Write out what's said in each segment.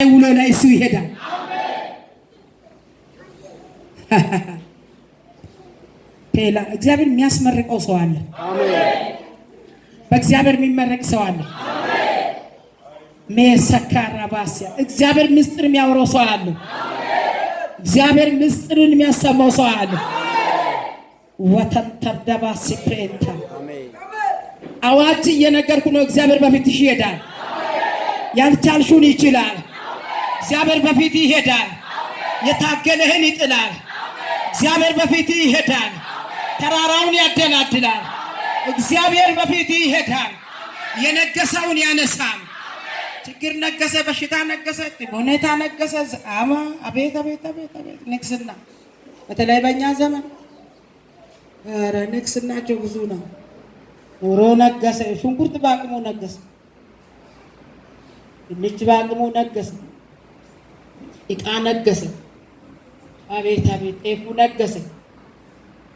ውሎ ላይ እሱ ይሄዳል። ሌላ እግዚአብሔር የሚያስመርቀው ሰው አለ። በእግዚአብሔር የሚመረቅ ሰው አለ። መሰካራ ባሲያ እግዚአብሔር ምስጢር የሚያወራው ሰው አለ። እግዚአብሔር ምስጢርን የሚያሰማው ሰው አለ። ወተንተርደባሲ ፕሬንታ አዋጅ እየነገርኩ ነው። እግዚአብሔር በፊትሽ ይሄዳል። ያልቻልሽውን ይችላል። እግዚአብሔር በፊት ይሄዳል። የታገለህን ይጥላል። እግዚአብሔር በፊት ይሄዳል። ተራራውን ያደላድላል። እግዚአብሔር በፊት ይሄዳል። የነገሰውን ያነሳል። ችግር ነገሰ፣ በሽታ ነገሰ፣ ሁኔታ ነገሰ። አቤት አቤት አቤት አቤት ንግስና! በተለይ በእኛ ዘመን ኧረ ንግስናቸው ብዙ ነው። ኑሮ ነገሰ፣ ሽንኩርት በአቅሙ ነገሰ፣ ድንች በአቅሙ ነገሰ፣ ዕቃ ነገሰ። አቤት አቤት ጤፉ ነገሰ።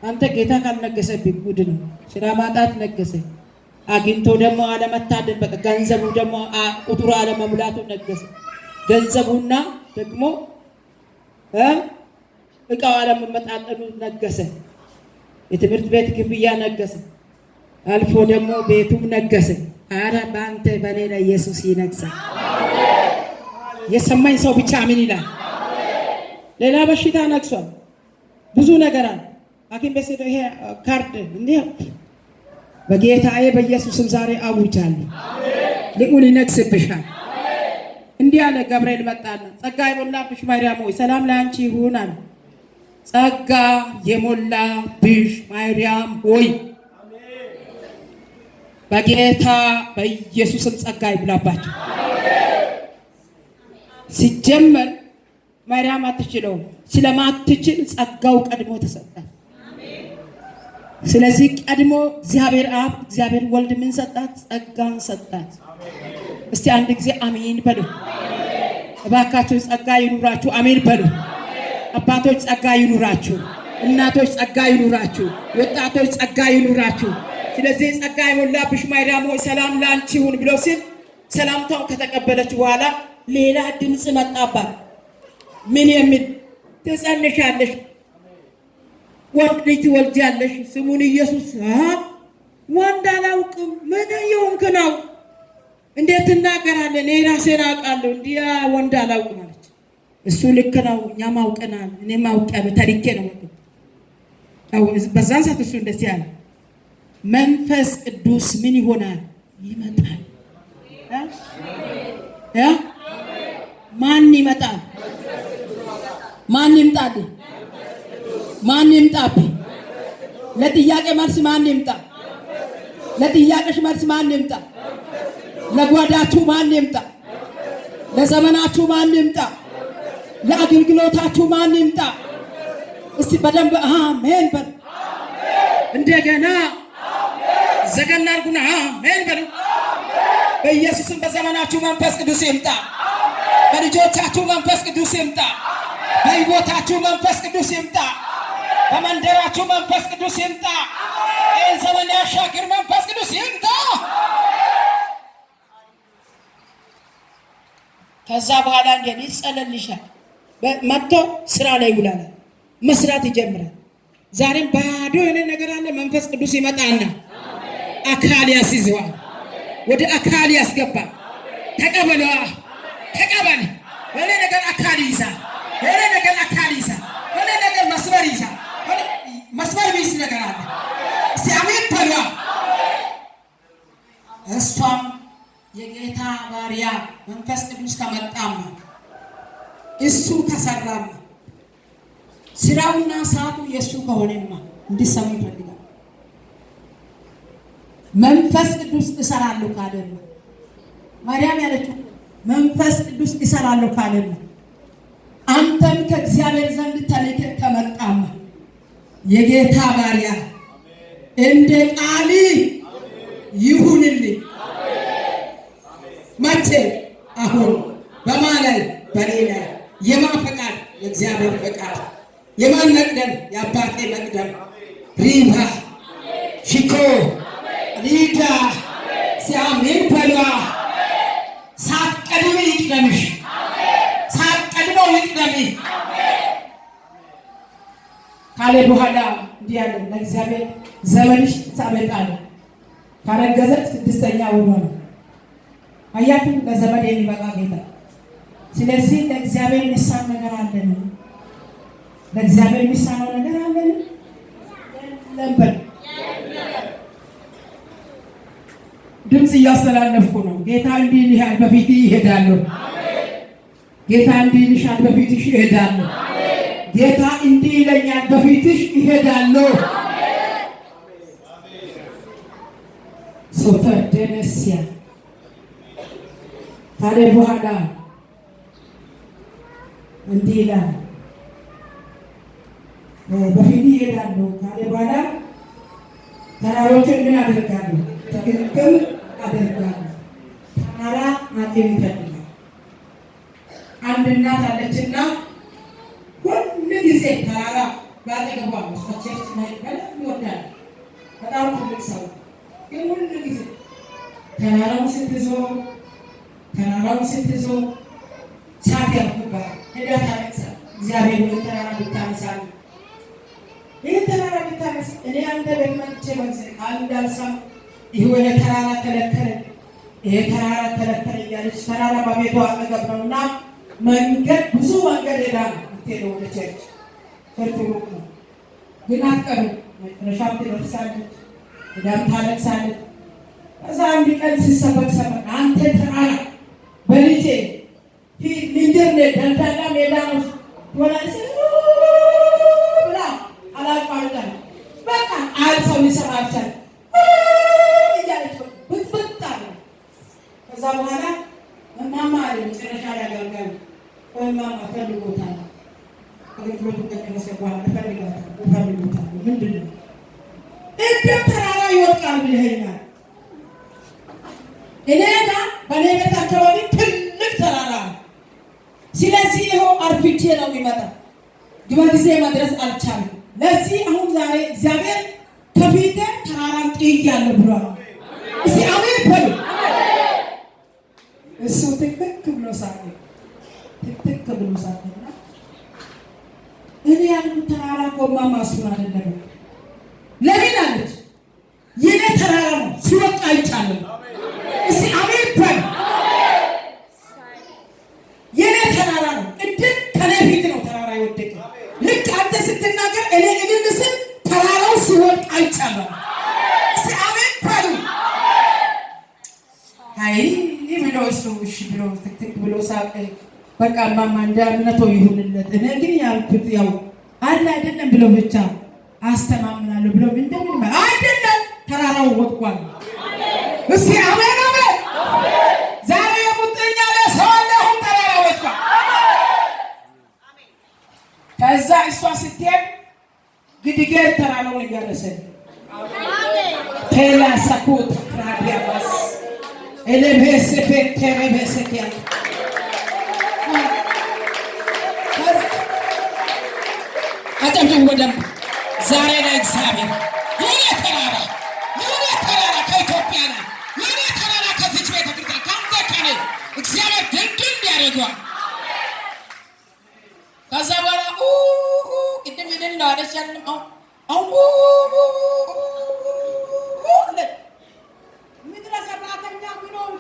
አንተ ጌታ ካልነገሰብህ ጉድ ነው። ስራ ማጣት ነገሰ። አግኝቶ ደግሞ አለመታደል፣ በቃ ገንዘቡ ደግሞ ቁጥሩ አለመሙላቱ ነገሰ። ገንዘቡና ደግሞ ዕቃው አለመመጣጠኑ ነገሰ። የትምህርት ቤት ክፍያ ነገሰ። አልፎ ደግሞ ቤቱም ነገሰ። አረ በአንተ በኔ ላይ ኢየሱስ ይነግሳል። የሰማኝ ሰው ብቻ አሜን ይላል። ሌላ በሽታ ነግሷል። ብዙ ነገር አለ። ሐኪም ቤት ሄዶ ይሄ ካርድ እንዴ በጌታዬ በኢየሱስም ዛሬ አውጃለሁ። ልዑል ይነግስብሻል። እንዲህ አለ። ገብርኤል መጣና ጸጋ የሞላብሽ ማርያም ሆይ ሰላም ለአንቺ ይሁን አለ። ጸጋ የሞላብሽ ማርያም ሆይ በጌታ በኢየሱስም ጸጋ ይብላባችሁ። ሲጀመር ማርያም አትችለውም። ስለማትችል ጸጋው ቀድሞ ተሰጣት። ስለዚህ ቀድሞ እግዚአብሔር አብ እግዚአብሔር ወልድ ምን ሰጣት? ጸጋን ሰጣት። እስቲ አንድ ጊዜ አሜን በሉ እባካችሁ። ጸጋ ይኑራችሁ። አሜን በሉ። አባቶች ጸጋ ይኑራችሁ። እናቶች ጸጋ ይኑራችሁ። ወጣቶች ጸጋ ይኑራችሁ። ስለዚህ ጸጋ የሞላብሽ ማርያም ሆይ ሰላም ላንቺ ይሁን ብሎ ሲል ሰላምታውን ከተቀበለች በኋላ ሌላ ድምፅ መጣባት። ምን የሚል? ትጸንሻለሽ፣ ወንድ ልጅ ትወልጃለሽ፣ ስሙን ኢየሱስ። ወንድ አላውቅም። ምን የሆንክ ነው? እንዴት ትናገራለህ? እኔ ራሴን አውቃለሁ። እንዲያ ወንድ አላውቅም አለች። እሱ ልክ ነው፣ እኛም አውቀናል። እኔም አውቄያለሁ፣ ተልኬ ነው። በዛን ሰዓት እሱ እንደዚህ አለ። መንፈስ ቅዱስ ምን ይሆናል? ይመጣል። ማን ይመጣል? ማን ይምጣል? ማን ይምጣብህ? ለጥያቄ መልስ ማን ይምጣ? ለጥያቄሽ መልስ ማን ይምጣ? ለጓዳችሁ ማን ይምጣ? ለዘመናችሁ ማን ይምጣ? ለአገልግሎታችሁ ማን ይምጣ? እስቲ በደንብ አሜን በሉ። እንደገና ዘገና አድርጉና አሜን በሉ። በኢየሱስም በዘመናችሁ መንፈስ ቅዱስ ይምጣ። በልጆቻችሁ መንፈስ ቅዱስ ይምጣ። በሕይወታችሁ መንፈስ ቅዱስ ይምጣ። በመንደራችሁ መንፈስ ቅዱስ ይምጣ። ይህን ዘመን ያሻግር መንፈስ ቅዱስ ይምጣ። ከዛ በኋላ እንዴት ይጸለልሻል? መጥቶ ስራ ላይ ይውላል። መስራት ይጀምራል። ዛሬም ባዶ የሆነ ነገር አለ። መንፈስ ቅዱስ ይመጣና አካል ያስይዘዋል። ወደ አካል ያስገባል። ተቀበሏ፣ ተቀበል። የሆነ ነገር አካል ይይዛል። የሆነ ነገር አካል ይይዛል። የሆነ ነገር መስመር ይይዛል። መስመር ቢስ ነገር አለ። እስቲ አሜን በሏ። እሷም የጌታ ባሪያ መንፈስ ቅዱስ ከመጣማ እሱ ከሰራማ ስራውና ሰዓቱ የእሱ ከሆነማ እንዲሰሙ ይፈልጋል። መንፈስ ቅዱስ እሰራለሁ ካለና ማርያም ያለችው መንፈስ ቅዱስ እሰራለሁ ካለና አንተም ከእግዚአብሔር ዘንድ ተልከህ ከመጣማ የጌታ ባሪያ እንደ ቃል ይሁንልኝ። መቼ? አሁን። በማን ላይ? በኔ ላይ። የማን ፈቃድ? የእግዚአብሔር ፈቃድ። የማን መቅደም? የአባቴ መቅደም። ሪባ ሽኮ ሊዳ ሲያሜን በሏ። ሳትቀድም ይቅደምሽ። ካለ በኋላ እንዲህ አለ ለእግዚአብሔር ዘመንሽ ሳበቃ ነው። ካረገዘች 6ኛ ወሯ ነው። አያችሁ ለዘመን የሚበቃ ጌታ። ስለዚህ ለእግዚአብሔር የሚሳነው ነገር አለን? ለእግዚአብሔር የሚሳነው ነገር አለን? ለምን ድምፅ እያስተላለፍኩ ነው። ጌታ እንዲህ ይልሃል፣ በፊትህ ይሄዳለሁ። ጌታ እንዲህ ይልሻል፣ በፊትሽ ይሄዳለሁ። ጌታ እንዲህ ይለኛል፣ በፊትሽ ይሄዳለሁ። ሶተር ደነሲያ ታዲያ በኋላ እንዲህ ይላል፣ በፊትህ ይሄዳለሁ። ታዲያ በኋላ ተራሮችን ምን አደርጋለሁ? ትክክል አደርጋለሁ። ተራራ አጤም ይፈልጋል። አንድ እናት አለችና ሁሉ ጊዜ ተራራ ባጠገቧ መስፈቸርች ማይባል ይወዳል። በጣም ትልቅ ሰው ግን ሁሉ ጊዜ ተራራውን ስትዞር ሳት ያልኩባት ሄዳ ታለቅሳለች። እግዚአብሔር ወይ ተራራ ብታነሳል፣ ይህ ተራራ ብታነሳ እኔ አንተ ቤት መጥቼ በጊዜ እንዳልሰማ ይሄ ተራራ ከለከለ፣ ይሄ ተራራ ከለከለ እያለች ተራራ በቤቷ አጠገብ ነውና መንገድ ብዙ መንገድ ሄዳ ነው የምትሄደው ወደ ቸርች። ቸርች ሩቅ ነው ግን አትቀርም። መጨረሻም ትደርሳለች፣ ሄዳም ታለቅሳለች። ከዛ አንድ ቀን ሲሰበክ ሰማን። አንተ ተራራ በልጄ ምንድን ነው ደልዳላ ሜዳ ነው ትሆናለች ብላ አላቋርጠም። በቃ አንድ ሰው ሊሰማ አልቻለም እያለች ብትብት አለ። ከዛ በኋላ እማማ አለ መጨረሻ ላይ አገልጋዩ እማማ ፈልጎታል፣ አገልግሎቱ ከደረሰ በኋላ ፈልጎታል። ምንድን ነው እንዴት ተራራ ይወጣል ብለኸኛል? እኔ ጋር በእኔ ቤት አካባቢ ትልቅ ተራራ ነው። ስለዚህ ይኸው አርፍጄ ነው የሚመጣው፣ በጊዜ መድረስ አልቻለም። ለዚህ አሁን ዛሬ እግዚአብሔር ከፊቴ ተራራን ጥያለሁ ብሏል። እስቲ አሜን በሉ። እሱ ትክክ ብሎ ሳለ እኔ ያልኩት ተራራ ቆማ ማሱን አይደለም። ለምን አለች? የኔ ተራራ ነው ሲወጣ አይቻልም። እስቲ አሜን በሉ። የኔ ተራራ ነው። ቅድም ከኔ ፊት ነው ተራራ የወደቀ። ልክ አንተ ስትናገር እኔ እድልስን ተራራው ሲወድቅ አይቻልም። እስቲ አሜን በሉ። አይ ብሎ እሱ እሺ ብሎ ትክክል ብሎ ሳቀ። በቃ ማማ እንዳምነቶ ይሁንለት። እኔ ግን ያልኩት ያው አለ አይደለም ብሎ ብቻ አስተማምናለሁ ብሎ እንደምን አይደለም ተራራው ወድቋል። እስቲ አሜን አሜን። ዛሬ ሙጥኛ ለሰው አሁን ተራራው ወድቋል። ከዛ እሷ ስትሄድ ግድጌ ተራራው ይገረሰ ቴላ ሰኩት ራዲያባስ ኤሌቤስ ፔቴሬቤስ ያ አጨብጭቡ በደንብ። ዛሬ ላይ እግዚአብሔር የኔ ተራራ ከኢትዮጵያ ላይ የኔ ተራራ ከዚች ቤተክርስቲያን ከአንተ ከኔ እግዚአብሔር ድንድን ያደርገዋል። ከዛ በኋላ ቅድም ይልን ነው አለች ያንም ምድረ ሰራተኛ ቢኖር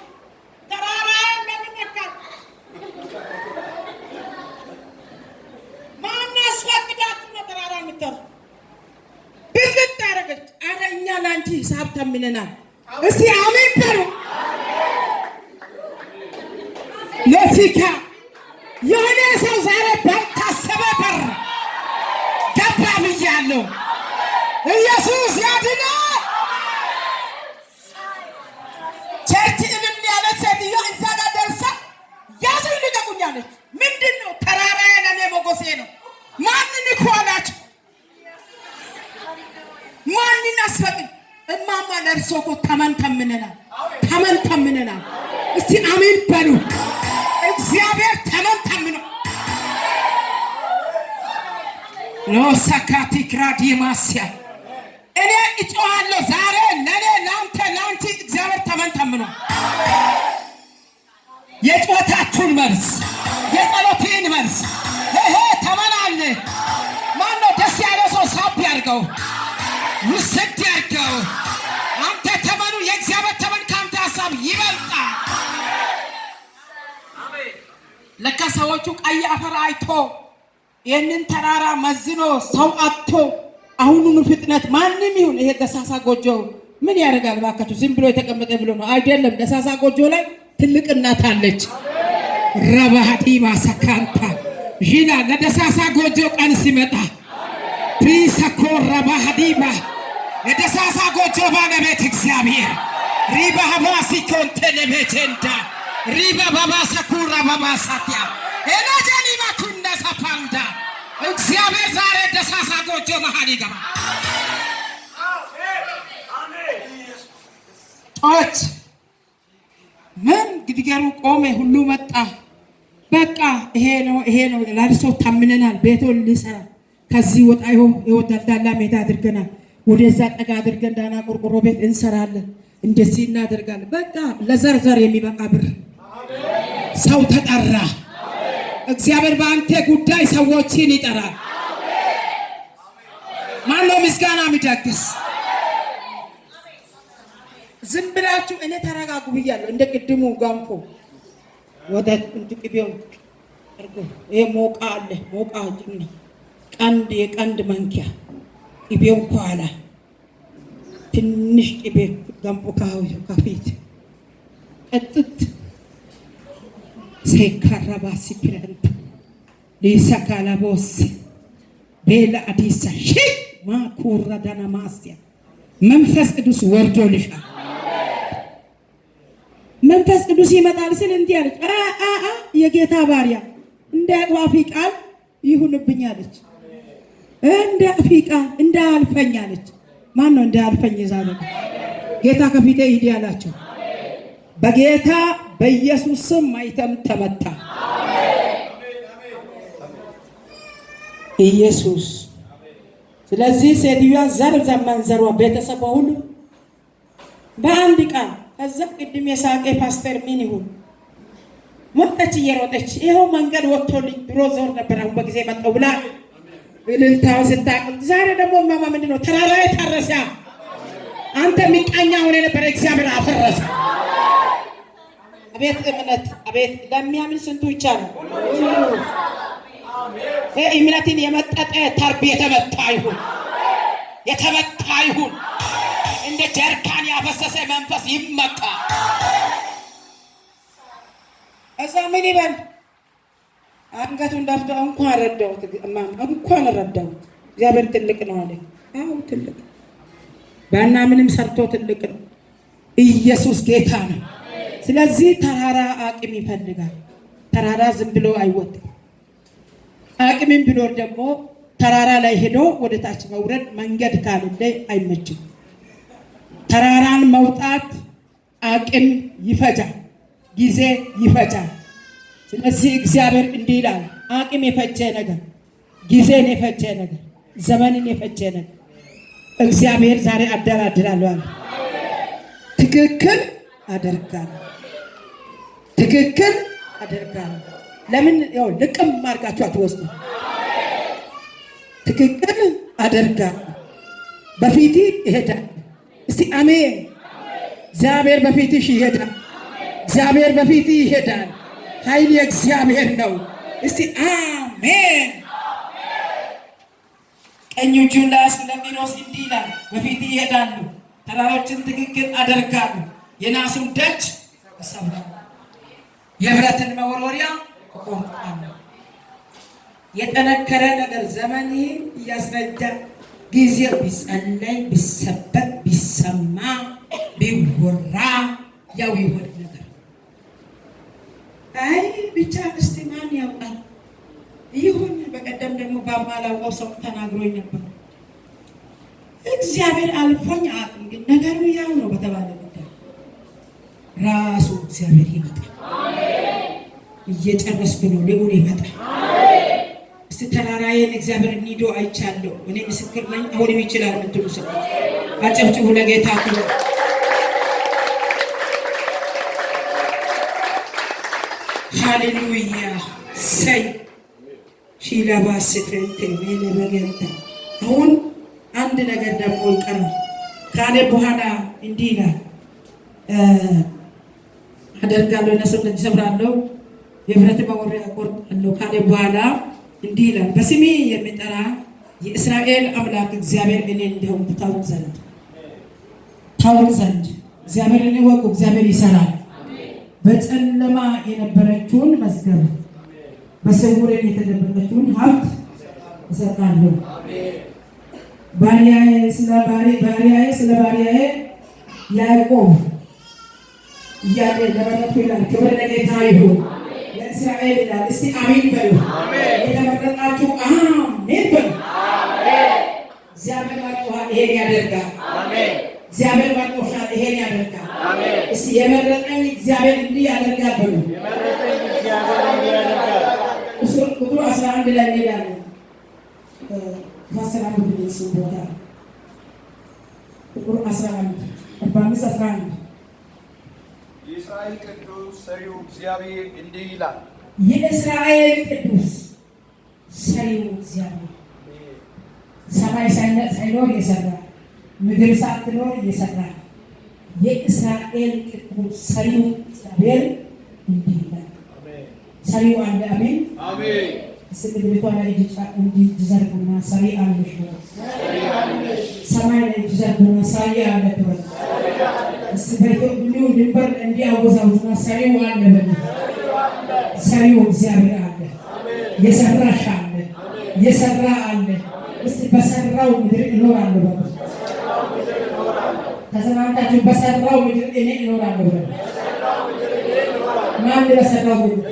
ተራራ እንደምንነካት ማን አስፈቅዳት ነው ተራራ የምትተው ብትብት አደረገች። ኧረ እኛ ለአንቺ ሂሳብ ተምነናል። እስቲ አሜን በሉ። ለፊካ የሆነ ሰው ዛሬ ባልታሰበ በር ገባ ብያለሁ። ኢየሱስ ያድናል። ቸርች እልል ያለች ሴትዮ እዛ ጋር ደርሳ ያዙኝ ልቀቁኝ አለች። ምንድን ነው? ተራራዬ ለእኔ ሞገሴ ነው። ማንን እኮ አላችሁ? ማንን አስፈቅድ? እማማ ለእርሶ እኮ ተመን ተምነናል። እስቲ አሜን በሉ። እግዚአብሔር ተመን ተምኖ ሎሳካቲ ክራዲ ማስያ እኔ እጮሃለሁ ዛሬ ለኔ ለአንቺ እግዚአብሔር ተመን ተምኖ የጮታችሁን መልስ የጸሎቴን መልስ ይሄ ተመን አለ። ማነው ደስ ያለው ሰው ያርገው፣ ውሰድ ያርገው። አንተ ተመኑ የእግዚአብሔር ተመን ካንተ ሐሳብ ይበልጣል። ለካ ሰዎቹ ቀይ አፈር አይቶ ይህንን ተራራ መዝኖ ሰው አጥቶ አሁኑኑ ፍጥነት ማንም ይሁን ይሄ ደሳሳ ጎጆ ምን ያደርጋል ባካችሁ? ዝም ብሎ የተቀመጠ ብሎ ነው አይደለም። ደሳሳ ጎጆ ላይ ትልቅ እናት አለች። ረባሃዲ ማሰካንታ ጂና ለደሳሳ ጎጆ ቀን ሲመጣ ፕሪሰኮ ረባሃዲባ የደሳሳ ጎጆ ባለቤት እግዚአብሔር ሪባ ሀባሲ ኮንቴሌቤቴንዳ ሪባ ባባሰኩራ ባባሳቲያ ኤላጀኒ ማኩንዳ ሳፓንዳ እግዚአብሔር ዛሬ ደሳሳ ጎጆ መሃል ይገባ። ጦች ምን ግድገሩ ቆመ፣ ሁሉ መጣ። በቃ ይሄ ነው ላሪሶ ታምነናል። ቤቱን ሊሰራ ከዚህ ወጣ ይወዳልዳላ ሜዳ አድርገናል። ወደዛ ጠጋ አድርገን ዳና ቆርቆሮ ቤት እንሰራለን። እንደዚህ እናደርጋለን። በቃ ለዘርዘር የሚበቃ ብር ሰው ተጠራ። እግዚአብሔር በአንተ ጉዳይ ሰዎችን ይጠራል። ማነው ምስጋና የሚደግስ? ዝም ብላችሁ እኔ ተረጋጉ ብያለሁ። እንደ ቅድሙ ጋንፎ ወደ ቅቤውን አርጎ ይሄ ሞቃ አለ ሞቃ ጅኒ ቀንድ የቀንድ መንኪያ ቅቤውን ከኋላ ትንሽ ቅቤ ጋንፎ ከፊት ቀጥት ሰይካራባ ሲፕረንት ሊሰካላ ቦስ ቤላ አዲሳ ሺ ማኩራ ዳና ማስያ መንፈስ ቅዱስ ወርዶልሻል። መንፈስ ቅዱስ ይመጣል ስል እንዲህ አለች። የጌታ ባሪያ እንደ አቅባፊ ቃል ይሁንብኝ አለች። እንደ አቅባፊ ቃል እንደ አልፈኝ አለች። ማን ነው እንደ አልፈኝ? ዛሬ ጌታ ከፊቴ ሂድ ያላቸው በጌታ በኢየሱስ ስም ማይተም ተመታ። ኢየሱስ ስለዚህ ሴትዮዋ ዘር ዘመንዘሯ ቤተሰቧ ሁሉ በአንድ ቃል ከዛ ቅድም የሳቄ ፓስተር ምን ይሁን ወጣች እየሮጠች ይኸው መንገድ ወጥቶልኝ ድሮ ዞር ነበር አሁን በጊዜ መጣው ብላ እልልታው ስታቅል ዛሬ ደግሞ ማማ ምንድነው ተራራዬ ታረሰ። አንተ ሚቃኛ ሆነ ነበር እግዚአብሔር አፈረሰ። አቤት እምነት አቤት ለሚያምን ስንቱ ይቻላል። እምነትን የመጠጠ ተርብ የተመታ ይሁን እንደ ጀርካን ያፈሰሰ መንፈስ ይመታ። እዛ ምን ይበል አንገቱን ደፍቶ እንኳን ረዳሁት እግዚአብሔር ትልቅ ነው አለ። አዎ ትልቅ ባና ምንም ሰርቶ ትልቅ ነው። ኢየሱስ ጌታ ነው። ስለዚህ ተራራ አቅም ይፈልጋል። ተራራ ዝም ብሎ አይወጣም። አቅምም ቢኖር ደግሞ ተራራ ላይ ሄዶ ወደ ታች መውረድ መንገድ ካለ አይመችም። ተራራን መውጣት አቅም ይፈጃል፣ ጊዜ ይፈጃል። ስለዚህ እግዚአብሔር እንዲህ ይላል፣ አቅም የፈጀ ነገር፣ ጊዜን የፈጀ ነገር፣ ዘመንን የፈጀ ነገር እግዚአብሔር ዛሬ አደራድራለሁ አለ። ትክክል አደርጋለሁ። ለምን ያው ልቅም ማርጋችሁ አትወስዱ። ትክክል አደርጋለሁ። በፊት ይሄዳል። እስቲ አሜን። እግዚአብሔር በፊትሽ ይሄዳል። እግዚአብሔር በፊት ይሄዳል። ኃይል የእግዚአብሔር ነው። እስቲ አሜን። ቀኝ እጁን ለሚኖስ እንዲህ ይላል፣ በፊት ይሄዳሉ፣ ተራሮችን ትክክል አደርጋሉ፣ የናሱን ደጅ እሰብራለሁ፣ የብረትን መወርወሪያ እቆርጣለሁ። የጠነከረ ነገር ዘመንህን እያስረዳ ጊዜው ቢጸለይ ቢሰበክ ቢሰማ ቢወራ ያው ይወድ ነገር አይ ብቻ እስቲ ማን ያውቃል ይሁን። በቀደም ደግሞ በማላውቀው ሰው ተናግሮኝ ነበር። እግዚአብሔር አልፎኝ አቅም ግን ነገሩ ያው ነው በተባለ ጉዳይ ራሱ እግዚአብሔር ይመጣል። እየጨረስኩ ነው። ሊሆን ይመጣል። እስቲ ተራራዬን እግዚአብሔር እንዲዶ አይቻለሁ። እኔ ምስክር ነኝ። አሁንም ይችላል የምትሉ ሰዎች አጨብጭቡ ለጌታ ክብር። ሃሌሉያ ሰይ ሺላባስ ፍሬንቴ ሜለ በገንታ አሁን አንድ ነገር ደግሞ ይቀራል ካለ በኋላ እንዲህ ይላል አደርጋለሁ እነሱ እሰብራለሁ የብረት መወርወሪያ እቆርጣለሁ ካለ በኋላ እንዲህ ይላል በስሜ የሚጠራ የእስራኤል አምላክ እግዚአብሔር እኔ እንደሆንኩ ታውቅ ዘንድ እግዚአብሔርን እወቁ። እግዚአብሔር ይሰራል። በጨለማ የነበረችውን መዝገብ በስውር የተደበቀችውን ሀብት እሰጣለሁ። ባሪያዬ ስለ ባሪያዬ ያዕቆብ እያለ ለመረጥኩ ይላል። ክብር ለጌታ ይሁን። ለእስራኤል ይላል። እስቲ አሜን በሉ። የተመረጣችሁ አሜን በሉ። እግዚአብሔር ባርኮሃል፣ ይሄን ያደርጋል። እግዚአብሔር ባርኮሻል፣ ይሄን ያደርጋል። እስቲ የመረጠኝ እግዚአብሔር እንዲህ ያደርጋል በሉ። ቁጥር 11 ላይ እንሄዳለን። ቁጥር 11 የእስራኤል ቅዱስ ሰሪው እግዚአብሔር እንዲህ ይላል። የእስራኤል ቅዱስ ሰሪው እግዚአብሔር ሰማይ ሳይኖር የሰራ ምድር ሳትኖር የሰራ የእስራኤል ቅዱስ ሰሪው እግዚአብሔር እንዲህ ይላል። ሰሪው አለ። አሜን አሜን። ስግብቷ ላይ እጅ ዘርጉና ሰሪ አለሽ ነው። ሰማይ ላይ እጅ ዘርጉና ሰሪ አለ ነው። በኢትዮጵያ ድንበር እንዲያወዛውና ሰሪው አለ በሉ። ሰሪው እግዚአብሔር አለ። የሰራሽ አለ። የሰራ አለ። እስቲ በሰራው ምድር እኖራለሁ በሉ። ተሰማምታችሁ በሰራው ምድር እኔ እኖራለሁ በሉ። ማን በሰራው ምድር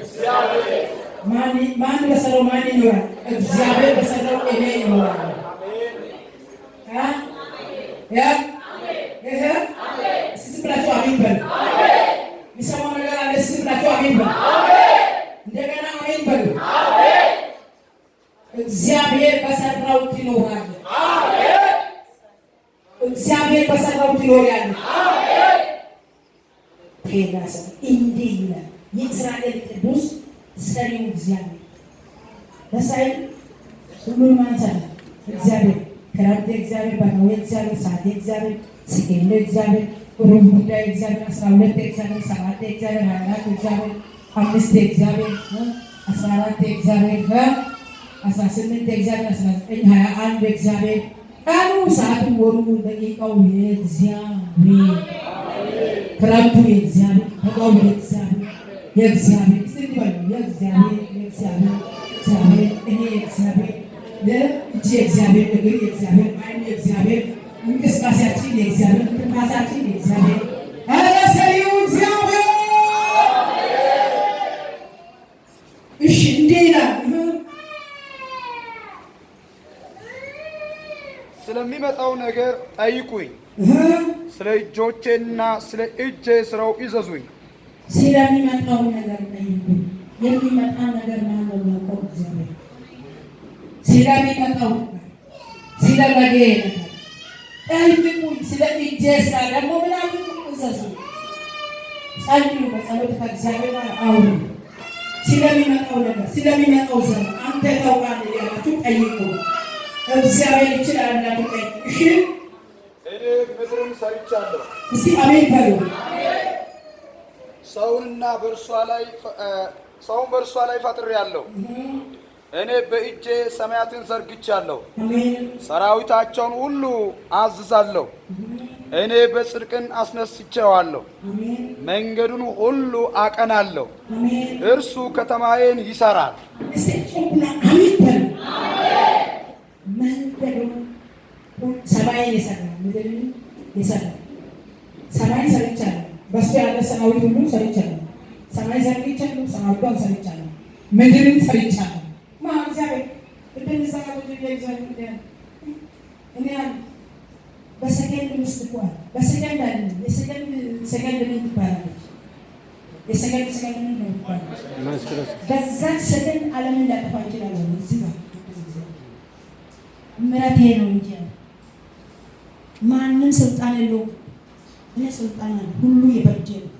ማን በሰራው ማን ይኖራል? እግዚአብሔር በሰራው እኔ እኖራለሁ። ብላችሁ አሜን በሉ። የሚሰማው ነገር አለ። ብላችሁ አሜን በሉ። እንደገና አሜን በሉ። እግዚአብሔር በሰራው ትኖራለህ። እግዚአብሔር በሰራው ትኖራለህ። ቴላስ እንዲህ ይላል የእስራኤል ቅዱስ ሰሪው እግዚአብሔር በሳይል ሁሉን ማንሳት እግዚአብሔር ክረምት እግዚአብሔር ባነው እግዚአብሔር ሰዓት እግዚአብሔር ሲገኝ እግዚአብሔር ሩብ ጉዳይ እግዚአብሔር 12 እግዚአብሔር 7 እግዚአብሔር 24 እግዚአብሔር 5 እግዚአብሔር 14 እግዚአብሔር 18 እግዚአብሔር 19 21 እግዚአብሔር ቀኑ ሰዓቱ ወሩ ደቂቃው የእግዚአብሔር ክረምቱ የእግዚአብሔር በጋው የእግዚአብሔር የእግዚአብሔር ሲባል የእግዚአብሔር እኔ የእግዚአብሔር ለእጅ የእግዚአብሔር እግር የእግዚአብሔር ዓይን የእግዚአብሔር እንቅስቃሴያችን የእግዚአብሔር እንቅስቃሴያችን የእግዚአብሔር ኧረ ሰሪው እግዚአብሔር እሺ እንዲህ ይላል። ስለሚመጣው ነገር ጠይቁኝ፣ ስለ እጆቼና ስለ እጄ ስራው ይዘዙኝ። ስለሚመጣው ነገር ጠይቁኝ። የሚመጣ ነገር ማን ነው የሚያውቀው? እግዚአብሔር። ስለሚመጣው ነገር ስለ ነገ ነገር ጠይቁኝ። ስለ እጄ ስራ ደግሞ ምናምን እዘዙ። ጸልዩ፣ በጸሎት ከእግዚአብሔር ጋር አውሩ። ስለሚመጣው ነገር ስለሚመጣው ዘመን አንተ ታውቃለህ ያላችሁ ጠይቁ። እግዚአብሔር ይችላል እንዳትሉ ጠይቁ። እሺ እኔ ምድርን ሰርቻለሁ። እስቲ አሜን በሉ። ሰውን በእርሷ ላይ ፈጥሬአለሁ። እኔ በእጄ ሰማያትን ዘርግቻለሁ። ሰራዊታቸውን ሁሉ አዝዛለሁ። እኔ በጽድቅን አስነስቼዋለሁ። መንገዱን ሁሉ አቀናለሁ። እርሱ ከተማዬን ይሰራል። ሰማይን የሰራ ምድርን የሰራ ሰማይ ሰርቻለሁ። በሱ ያለ ሰራዊት ሁሉ ሰርቻለሁ። ሰማይ ሰርቻለሁ። ሰራዊቷን ሰርቻለሁ። ምድርን ሰርቻለሁ። እግዚአብሔር እኔ በሰከንድ ውስጥ እንኳን በሰከንድ አለ የሰከንድ ምን ትባላለች? የሰከንድ ምን ነው ይባላል? በዛ ሰከንድ ዓለምን ሊያጠፋ ይችላል። እዚህ ጋር ምሕረቴ ነው እንጂ ማንም ስልጣን የለውም። እኔ ስልጣን አለ ሁሉ የበጀ ነው።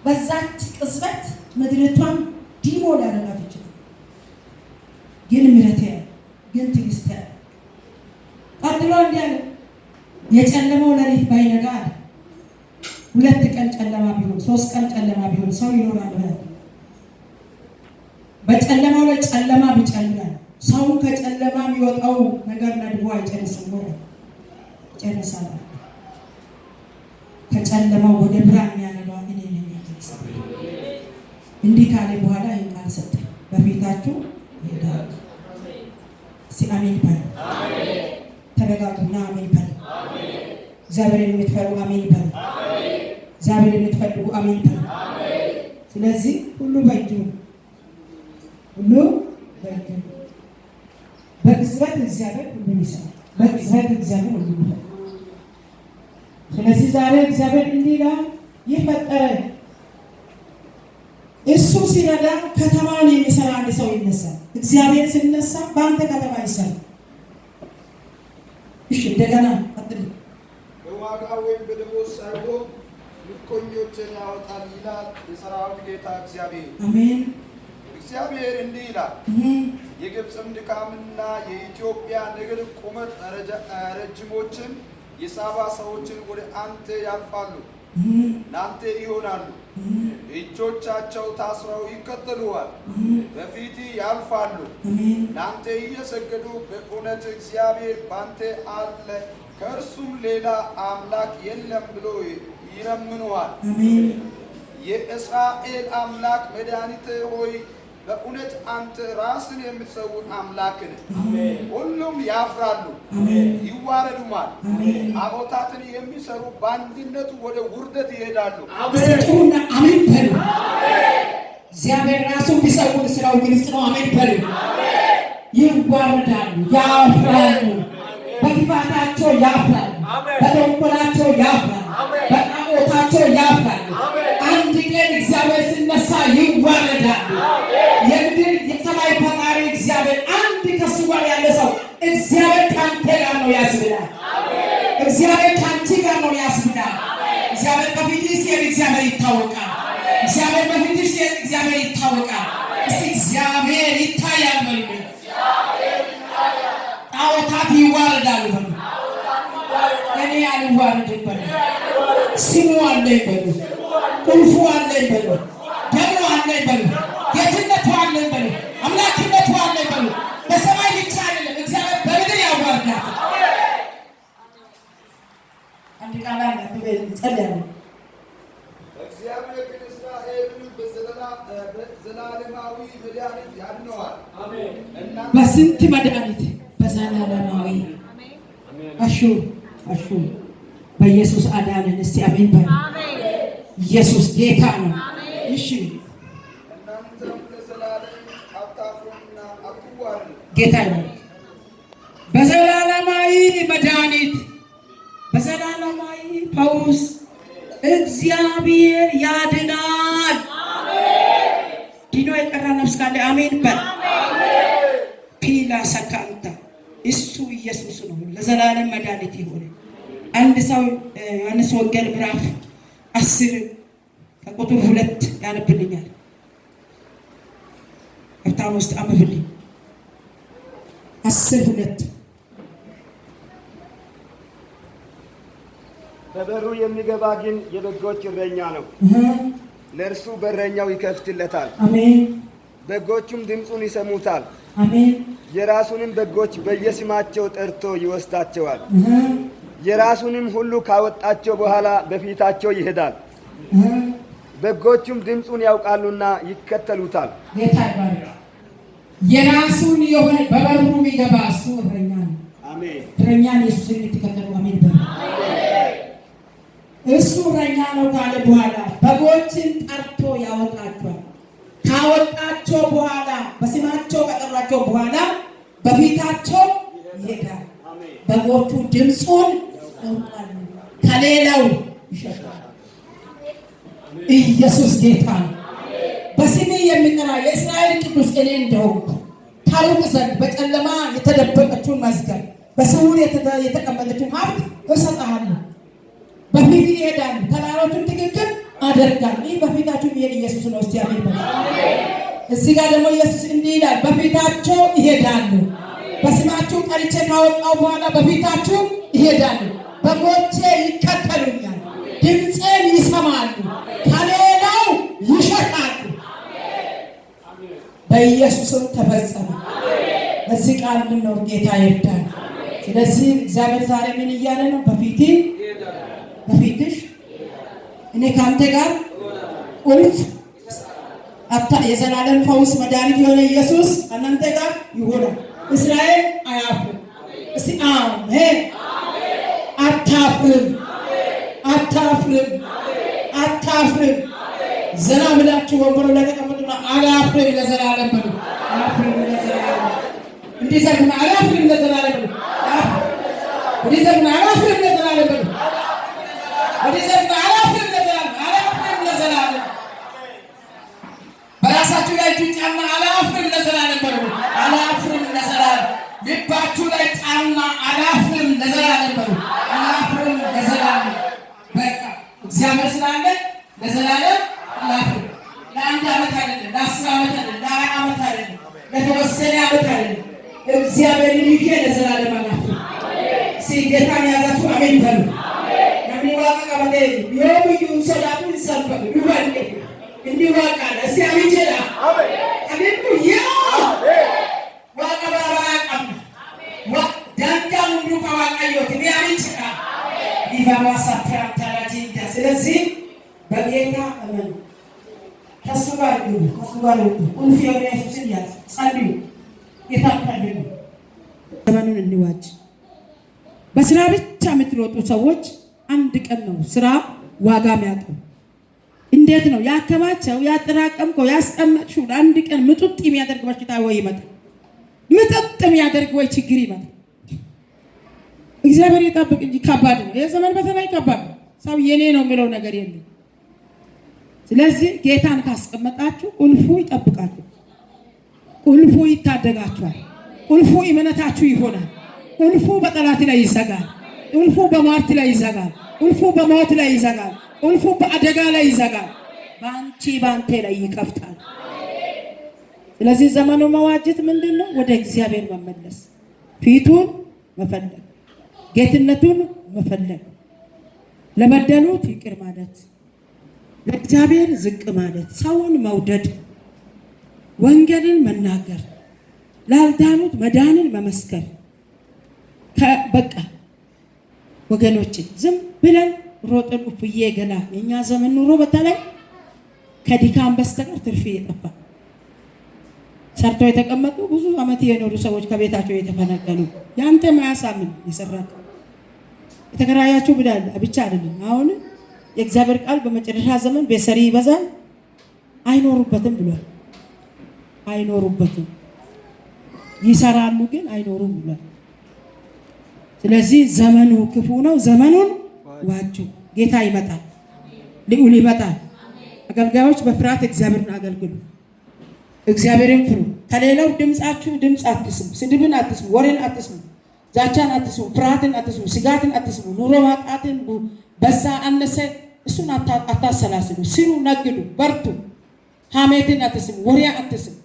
በዛች ቅጽበት ምድሪቷን ዲሞ ሊያደርጋት ይችላል። ግን ምሕረቴ ግን ትዕግስት ቀጥሎ እንዲህ አለ፣ የጨለመው ሌሊት ባይነጋ አለ። 2 ቀን ጨለማ ቢሆን 3 ቀን ጨለማ ቢሆን ሰው ይኖራል ብለህ በጨለማው ላይ ጨለማ ቢጨልም ሰው ከጨለማ የሚወጣው ነገር ነድቦ አይጨርስም ወይ? ይጨርሳል። ከጨለማው ወደ ብርሃን የሚያነጋው እኔ ነኝ። እንዲህ ካለ በኋላ ይህን ቃል ሰጠ፣ በፊታችሁ ይሄዳል። አሜን በሉ። ተረጋጉና አሜን በሉ። እግዚአብሔርን የምትፈሩ አሜን በሉ። እግዚአብሔርን የምትፈልጉ አሜን በሉ። ስለዚህ ሁሉ በእጁ ሁሉ በእጁ በቅጽበት እግዚአብሔር ሁሉን ይሰራል። በቅጽበት እግዚአብሔር ሁሉን ይሰራል። ስለዚህ ዛሬ እግዚአብሔር እንዲህ ይላል፣ ይህ ፈጠረ። እሱ ሲረዳ ከተማውን የሚሰራ አንድ ሰው ይነሳል። እግዚአብሔር ሲነሳ በአንተ ከተማ ይሰራል። እሺ እንደገና ቀጥል። በዋጋ ወይም በደሞዝ ሳይሆን ምርኮኞችን ያወጣል ይላል የሰራዊት ጌታ እግዚአብሔር። አሜን። እግዚአብሔር እንዲህ ይላል፣ የግብፅም ድካምና የኢትዮጵያ ንግድ ቁመት ረጅሞችን የሳባ ሰዎችን ወደ አንተ ያልፋሉ፣ እናንተ ይሆናሉ። እጆቻቸው ታስረው ይከተሉዋል፣ በፊት ያልፋሉ። እናንተ እየሰገዱ በእውነት እግዚአብሔር ባንተ አለ፣ ከእርሱም ሌላ አምላክ የለም ብሎ ይለምኑዋል። የእስራኤል አምላክ መድኃኒት ሆይ በእውነት አንተ ራስን የምትሰውር አምላክ ነህ። ሁሉም ያፍራሉ ይዋረዱማል። ታቦታትን የሚሰሩ በአንድነቱ ወደ ውርደት ይሄዳሉ። አሜን በሉ። እግዚአብሔር ራሱ ቢሰውር ስራው ግልጽ ነው። አሜን በሉ። ይዋረዳሉ፣ ያፍራሉ፣ በክፋታቸው ያፍራሉ፣ በተንኮላቸው ያፍራሉ፣ በጣዖታቸው ያፍራሉ። አንድ ቀን እግዚአብሔር ሲነሳ ይዋረዳሉ። የምድር የሰማይ ፈጣሪ እግዚአብሔር አንድ ከሱ ጋር ያለ ሰው እግዚአብሔር ካንተ ጋር ነው ያስብላል። እግዚአብሔር ካንቺ ጋር ነው ያስብላል። እግዚአብሔር በፊትሽ ሲሄድ እግዚአብሔር ይታወቃል። እግዚአብሔር በፊትሽ ሲሄድ እግዚአብሔር ይታወቃል። እስቲ እግዚአብሔር ይታያል በሉ። ጣዖታት ይዋረዳሉ በሉ። እኔ አልዋረድም በሉ። ስሙ አለኝ በሉ። ቁልፉ አለኝ በሉ። ደሙ አለኝ በሉ። ጌትነቱ አለኝ በሉ። አምላክነቱ አለኝ በሉ። በሰማይ ብቻ አይደለም፣ እግዚአብሔር በምድር ያዋርዳል። አንድ ቃል አለ ጸልያለሁ። እግዚአብሔር ግን እስራኤልን በዘላለማዊ መድኃኒት ያድነዋል። በስንት መድኃኒት? በዘላለማዊ አሹ በኢየሱስ አዳነን። እስቲ አሜን በሉ። ኢየሱስ ጌታ ነው። እሺ እናንተም ለዘላለም አታፍሩምና አትዋረዱ። ጌታ ነው። በዘላለማዊ መድኃኒት፣ በዘላለማዊ ፈውስ እግዚአብሔር ያድናል። ድኖ የቀረ ነፍስ ካለ አሜን በል። ፒላ ሰካንታ እሱ ኢየሱስ ነው ለዘላለም መድኃኒት ይሆነ። አንድ ሰው ዮሐንስ ወንጌል ምዕራፍ 10 ከቁጥር 2 ያነብልኛል። ከታም ውስጥ አንብብልኝ። 10:2 በበሩ የሚገባ ግን የበጎች እረኛ ነው፣ ለእርሱ በረኛው ይከፍትለታል። አሜን። በጎቹም ድምፁን ይሰሙታል። አሜን። የራሱንም በጎች በየስማቸው ጠርቶ ይወስዳቸዋል። የራሱንም ሁሉ ካወጣቸው በኋላ በፊታቸው ይሄዳል። በጎቹም ድምፁን ያውቃሉና ይከተሉታል። ጌታ ይባርክ። የራሱን የሆነ በበሩ የሚገባ እሱ እረኛ ነው። አሜን። እረኛን ኢየሱስን የምትከተሉ አሜን በሉ። እሱ እረኛ ነው ካለ በኋላ በጎችን ጠርቶ ያወጣቸዋል። ካወጣቸው በኋላ በስማቸው ከጠሯቸው በኋላ በፊታቸው ይሄዳል። በጎቹ ድምፁን ያውቃሉ፣ ከሌላው ይሸሻሉ። ኢየሱስ ጌታ ነው። በስሜ የሚጠራ የእስራኤል ቅዱስ እኔ እንደሆንኩ ታውቅ ዘንድ በጨለማ የተደበቀችውን መዝገብ በስውር የተቀመጠችውን ሀብት እሰጥሃለሁ። በፊት ይሄዳሉ፣ ተራሮቹን ትክክል አደርጋለሁ። ይህ በፊታችሁ የሚሄድ ኢየሱስ ነው። እስቲ አሜን በሉ። እዚህ ጋር ደግሞ ኢየሱስ እንዲህ ይላል፣ በፊታቸው ይሄዳሉ፣ በስማችሁ ጠርቼ ካወጣው በኋላ በፊታችሁ ይሄዳሉ። በጎቼ ይከተሉኛል፣ ድምፄን ይሰማሉ፣ ከሌላው ይሸሻሉ። በኢየሱስም ተፈጸመ። በዚህ ቃል ምነው ጌታ ይርዳል። ስለዚህ እግዚአብሔር ዛሬ ምን እያለ ነው? በፊትሽ እኔ ከአንተ ጋር ቁልፍ የዘላለም ፈውስ መድኃኒት የሆነ ኢየሱስ ከእናንተ ጋር ይሆናል። እስራኤል አያፍርም። እስቲ አሜን። አታፍርም፣ አታፍርም፣ አታፍርም። ዘና ብላችሁ ወንበሩ ላይ ተቀመጡና አላፍርም ለዘላለም በሉ። አላፍርም ለዘላለም እንዲዘግና አላፍርም ለዘላለም በሉ። እንዲዘግና አላፍርም ለዘላለም በሉ። እንዲዘግና አላፍርም ለዘላለም፣ አላፍርም ለዘላለም። በራሳችሁ ላይ ጫና አላፍርም ለዘላለም በሉ። አላፍርም ለዘላለም። ልባችሁ ላይ ጫና አላፍርም ለዘላለም በሉ። አላፍርም ለዘላለም። በቃ እግዚአብሔር ስላለ ለዘላለም አላፍርም። ለአንድ ዓመት አይደለም፣ ለ10 ዓመት አይደለም፣ ለ20 ዓመት አይደለም፣ ለተወሰነ ዓመት አይደለም። እግዚአብሔርን ይዤ ለዘላለም አላፍርም። ጌታን ያዛችሁ አሜን በሉ። ዋቃ ቀበሌ የውዩ ሰላቱ ይሰበሉ ይባል እንዲህ ዋቃ እስቲ አሜን ጀላ አሜን ያ ዋቃ ባራቃም ዳንጃ ሙሉ ካዋቃዮት ቢያሚን ጭቃ ይባባሳ ተራታላጂ። ስለዚህ በጌታ አሜን ከሱ ጋር ነው፣ ከሱ ጋር ነው። ቁልፍ የሆነ ኢየሱስን ያዝ፣ ጸልዩ፣ የታከለ ዘመኑን እንዋጅ። በስራ ብቻ የምትሮጡ ሰዎች አንድ ቀን ነው ስራ ዋጋ የሚያጣው። እንዴት ነው ያከማቸው ያጠራቀምከው ያስቀመጥሽው አንድ ቀን ምጥጥ የሚያደርግ በሽታ ወይ ይመጣል፣ ምጥጥ የሚያደርግ ወይ ችግር ይመጣል። እግዚአብሔር ይጠብቅ እንጂ ከባድ ነው የዘመን በተለይ ከባድ ነው። ሰው የኔ ነው የሚለው ነገር የለም። ስለዚህ ጌታን ካስቀመጣችሁ ቁልፉ ይጠብቃችሁ፣ ቁልፉ ይታደጋችኋል፣ ቁልፉ እምነታችሁ ይሆናል። ቁልፉ በጠላት ላይ ይዘጋል፣ ቁልፉ በሟርት ላይ ይዘጋል፣ ቁልፉ በሞት ላይ ይዘጋል፣ ቁልፉ በአደጋ ላይ ይዘጋል፣ በአንተ ላይ ይከፍታል። ስለዚህ ዘመኑ መዋጀት ምንድነው? ወደ እግዚአብሔር መመለስ፣ ፊቱን መፈለግ፣ ጌትነቱን መፈለግ፣ ለበደሉት ይቅር ማለት፣ ለእግዚአብሔር ዝቅ ማለት፣ ሰውን መውደድ፣ ወንጌልን መናገር፣ ላልዳኑት መዳንን መመስከር። በቃ ወገኖች ዝም ብለን ሮጥን ኡፍዬ ገላ የኛ ዘመን ኑሮ በተለይ ከድካም በስተቀር ትርፍ የጠፋ ሰርተው የተቀመጡ ብዙ ዓመት የኖሩ ሰዎች ከቤታቸው የተፈናቀሉ ያንተ ማያሳምን ይሰራል። የተከራያችሁ ብዳል ብቻ አይደለም። አሁን የእግዚአብሔር ቃል በመጨረሻ ዘመን በሰሪ ይበዛል አይኖሩበትም ብሏል። አይኖሩበትም ይሰራሉ ግን አይኖሩም ብሏል። ስለዚህ ዘመኑ ክፉ ነው። ዘመኑን ዋጁ። ጌታ ይመጣል፣ ልዑል ይመጣል። አገልጋዮች በፍርሃት እግዚአብሔርን አገልግሉ፣ እግዚአብሔርን ፍሩ። ከሌላው ድምፅ አትስሙ፣ ስድብን አትስሙ፣ ወሬን አትስሙ፣ ዛቻን አትስሙ፣ ፍርሃትን አትስሙ፣ ስጋትን አትስሙ፣ ኑሮ ማጣትን በዛ አነሰ እሱን አታሰላስሉ። ስሩ፣ ነግዱ፣ በርቱ። ሐሜትን አትስሙ፣ ወሬ አትስሙ፣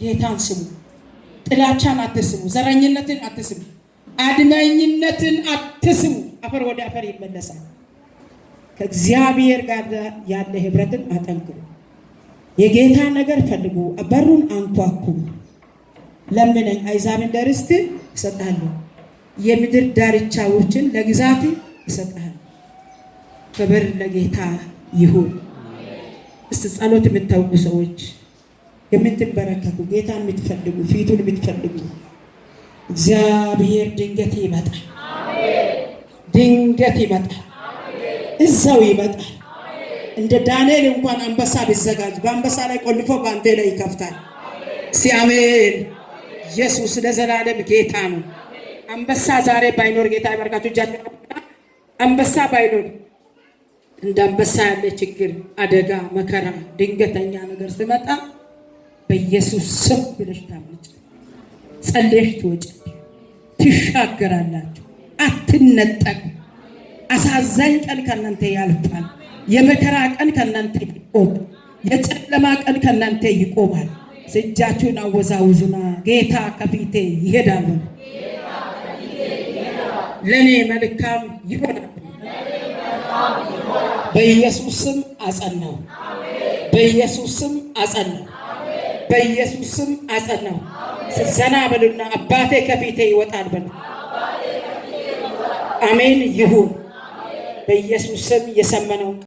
ጌታን ስሙ። ጥላቻን አትስሙ፣ ዘረኝነትን አትስሙ፣ አድመኝነትን አትስሙ። አፈር ወደ አፈር ይመለሳል። ከእግዚአብሔር ጋር ያለ ህብረትን አጠንክሩ። የጌታ ነገር ፈልጉ፣ በሩን አንኳኩ። ለምነኝ አሕዛብን ለርስት እሰጥሃለሁ፣ የምድር ዳርቻዎችን ለግዛት እሰጥሃለሁ። ክብር ለጌታ ይሁን። እስቲ ጸሎት የምታውቁ ሰዎች የምትበረከቱ ጌታን የምትፈልጉ ፊቱን የምትፈልጉ እግዚአብሔር ድንገት ይመጣል። ድንገት ይመጣል። እዛው ይመጣል። እንደ ዳንኤል እንኳን አንበሳ ቢዘጋጅ በአንበሳ ላይ ቆልፎ በአንተ ላይ ይከፍታል። አሜን። ኢየሱስ ለዘላለም ጌታ ነው። አንበሳ ዛሬ ባይኖር ጌታ ይባርካችሁ። አንበሳ ባይኖር እንደ አንበሳ ያለ ችግር፣ አደጋ፣ መከራ፣ ድንገተኛ ነገር ሲመጣ በኢየሱስ ስም ብለሽ ታምጪ ጸልየሽ ትወጪ ትሻገራላችሁ። አትነጠቁ። አሳዛኝ ቀን ከእናንተ ያልፋል። የመከራ ቀን ከእናንተ ይቆማል። የጨለማ ቀን ከእናንተ ይቆማል። እጃችሁን አወዛውዙና ጌታ ከፊቴ ይሄዳል፣ ለኔ መልካም ይሆናል። በኢየሱስ ስም አጸናው። በኢየሱስ ስም አጸናው። በኢየሱስ ስም አጸናው። ዘና በሉና አባቴ ከፊቴ ይወጣል በሉ። አሜን ይሁን። በኢየሱስ ስም የሰመነው